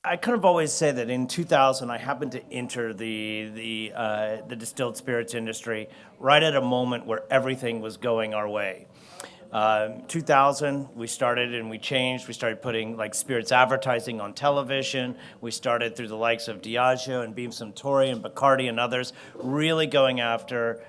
I kind of always say that in 2000, I happened to enter the distilled spirits industry right at a moment where everything was going our way. 2000, we started and we changed. We started putting like spirits advertising on television. We started through the likes of Diageo and Beam Suntory and Bacardi and others, really going after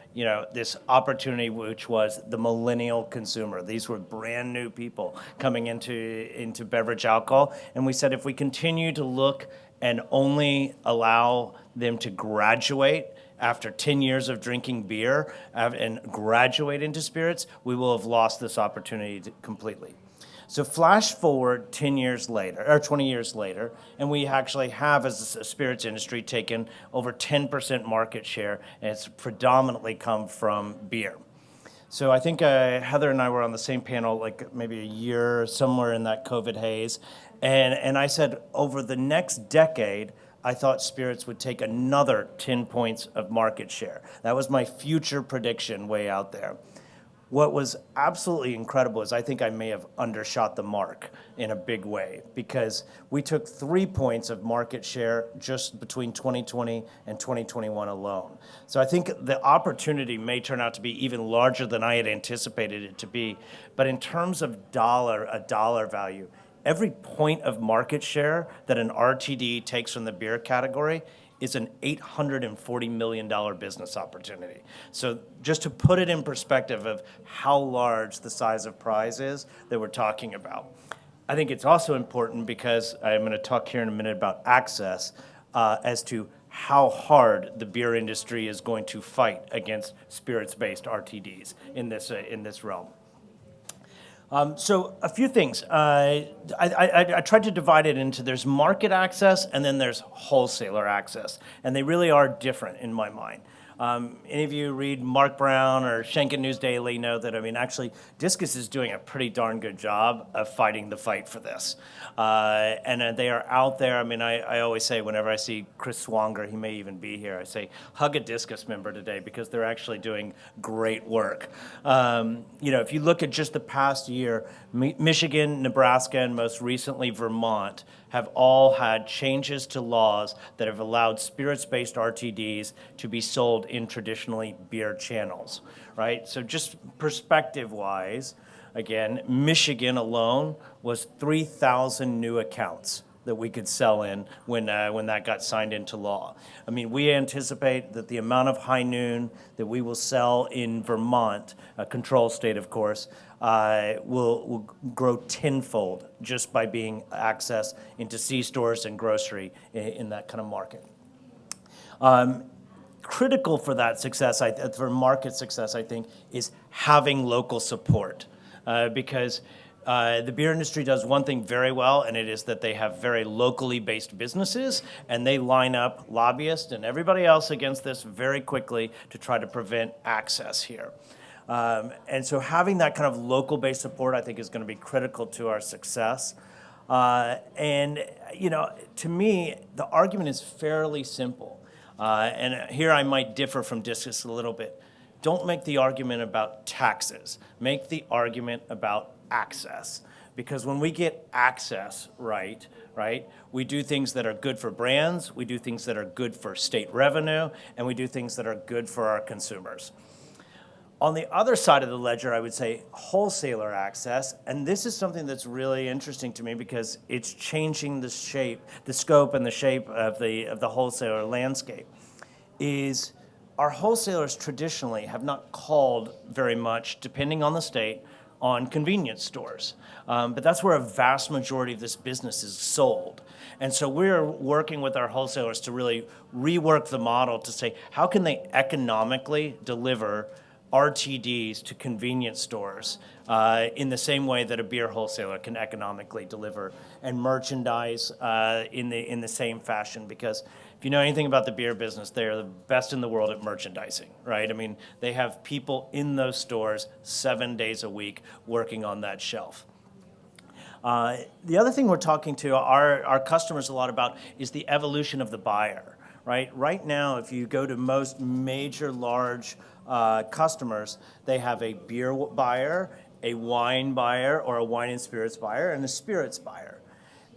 this opportunity, which was the millennial consumer. These were brand new people coming into beverage alcohol, and we said if we continue to look and only allow them to graduate after 10 years of drinking beer and graduate into spirits, we will have lost this opportunity completely. So flash forward 10 years later, or 20 years later, and we actually have, as a spirits industry, taken over 10% market share, and it's predominantly come from beer. So I think Heather and I were on the same panel like maybe a year, somewhere in that COVID haze, and I said over the next decade, I thought spirits would take another 10 points of market share. That was my future prediction way out there. What was absolutely incredible is I think I may have undershot the mark in a big way, because we took 3 points of market share just between 2020 and 2021 alone. So I think the opportunity may turn out to be even larger than I had anticipated it to be. But in terms of a dollar value, every point of market share that an RTD takes from the beer category is an $840 million business opportunity. So just to put it in perspective of how large the size of prize is that we're talking about. I think it's also important, because I'm going to talk here in a minute about access, as to how hard the beer industry is going to fight against spirits-based RTDs in this realm. So a few things. I tried to divide it into there's market access and then there's wholesaler access. And they really are different in my mind. Any of you read Mark Brown or Shanken News Daily know that, actually, Discus is doing a pretty darn good job of fighting the fight for this. And they are out there. I always say whenever I see Chris Swanger, he may even be here, I say, hug a Discus member today, because they're actually doing great work. If you look at just the past year, Michigan, Nebraska, and most recently Vermont have all had changes to laws that have allowed spirits-based RTDs to be sold in traditionally beer channels, right? So just perspective-wise, again, Michigan alone was 3,000 new accounts that we could sell in when that got signed into law. We anticipate that the amount of high noon that we will sell in Vermont, a control state, of course, will grow tenfold just by being access into C-stores and grocery in that kind of market. Critical for that success, for market success, I think, is having local support, because the beer industry does one thing very well, and it is that they have very locally based businesses, and they line up lobbyists and everybody else against this very quickly to try to prevent access here. And so having that kind of local-based support, I think, is going to be critical to our success. And to me, the argument is fairly simple. And here I might differ from Discus a little bit. Don't make the argument about taxes. Make the argument about access. Because when we get access right, we do things that are good for brands, we do things that are good for state revenue, and we do things that are good for our consumers. On the other side of the ledger, I would say wholesaler access, and this is something that's really interesting to me because it's changing the scope and the shape of the wholesaler landscape, is our wholesalers traditionally have not called very much, depending on the state, on convenience stores. But that's where a vast majority of this business is sold. And so we're working with our wholesalers to really rework the model to say, how can they economically deliver RTDs to convenience stores in the same way that a beer wholesaler can economically deliver and merchandise in the same fashion? Because if you know anything about the beer business, they are the best in the world at merchandising, right? They have people in those stores 7 days a week working on that shelf. The other thing we're talking to our customers a lot about is the evolution of the buyer, right? Right now, if you go to most major large customers, they have a beer buyer, a wine buyer, or a wine and spirits buyer, and a spirits buyer.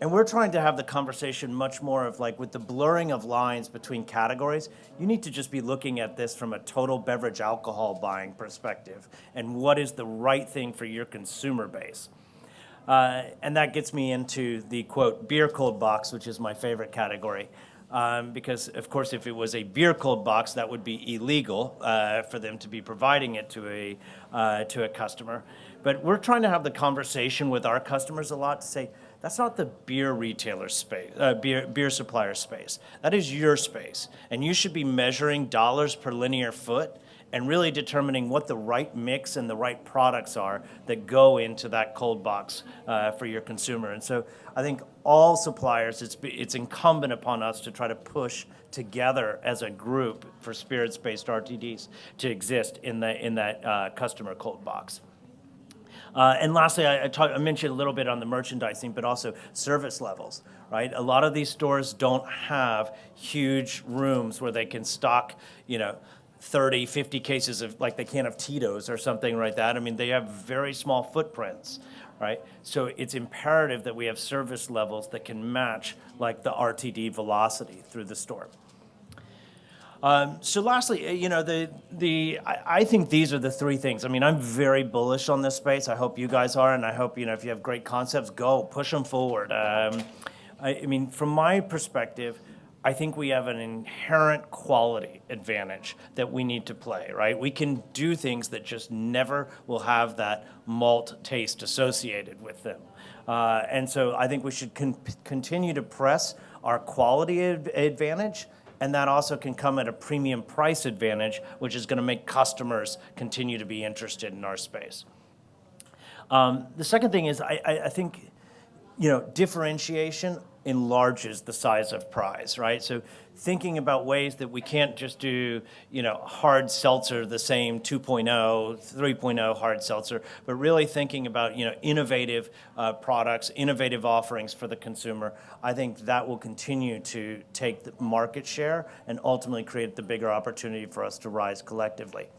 And we're trying to have the conversation much more of like with the blurring of lines between categories, you need to just be looking at this from a total beverage alcohol buying perspective and what is the right thing for your consumer base. And that gets me into the, quote, beer cold box, which is my favorite category. Because, of course, if it was a beer cold box, that would be illegal for them to be providing it to a customer. But we're trying to have the conversation with our customers a lot to say, that's not the beer retailer space, beer supplier space. That is your space. And you should be measuring dollars per linear foot and really determining what the right mix and the right products are that go into that cold box for your consumer. And so I think all suppliers, it's incumbent upon us to try to push together as a group for spirits-based RTDs to exist in that customer cold box. And lastly, I mentioned a little bit on the merchandising, but also service levels, right? A lot of these stores don't have huge rooms where they can stock, 30, 50 cases of, like they can of Tito's or something like that. I mean, they have very small footprints, right? So it's imperative that we have service levels that can match like the RTD velocity through the store. So lastly, I think these are the three things. I mean, I'm very bullish on this space. I hope you guys are, and I hope, if you have great concepts, go, push them forward. I mean, from my perspective, I think we have an inherent quality advantage that we need to play, right? We can do things that just never will have that malt taste associated with them. And so I think we should continue to press our quality advantage, and that also can come at a premium price advantage, which is going to make customers continue to be interested in our space. The second thing is I think, differentiation enlarges the size of prize, right? So thinking about ways that we can't just do, hard seltzer, the same 2.0, 3.0 hard seltzer, but really thinking about, innovative products, innovative offerings for the consumer. I think that will continue to take the market share and ultimately create the bigger opportunity for us to rise collectively.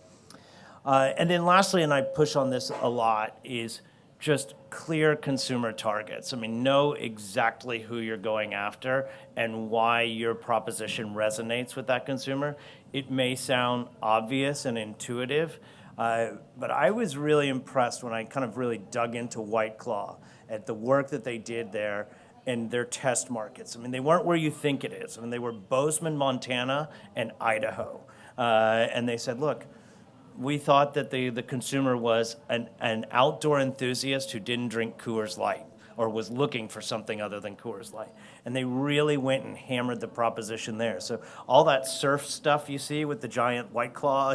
And then lastly, and I push on this a lot, is just clear consumer targets. I mean, know exactly who you're going after and why your proposition resonates with that consumer. It may sound obvious and intuitive, but I was really impressed when I kind of really dug into White Claw at the work that they did there in their test markets. I mean, they weren't where you think it is. I mean, they were Bozeman, Montana, and Idaho. And they said, look, we thought that the consumer was an outdoor enthusiast who didn't drink Coors Light or was looking for something other than Coors Light. And they really went and hammered the proposition there. So all that surf stuff you see with the giant White Claw,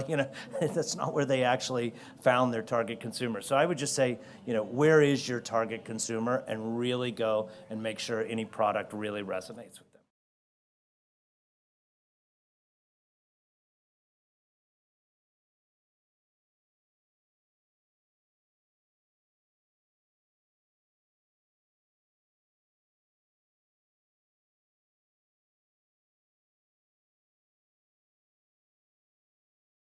that's not where they actually found their target consumer. So I would just say, where is your target consumer, and really go and make sure any product really resonates with them.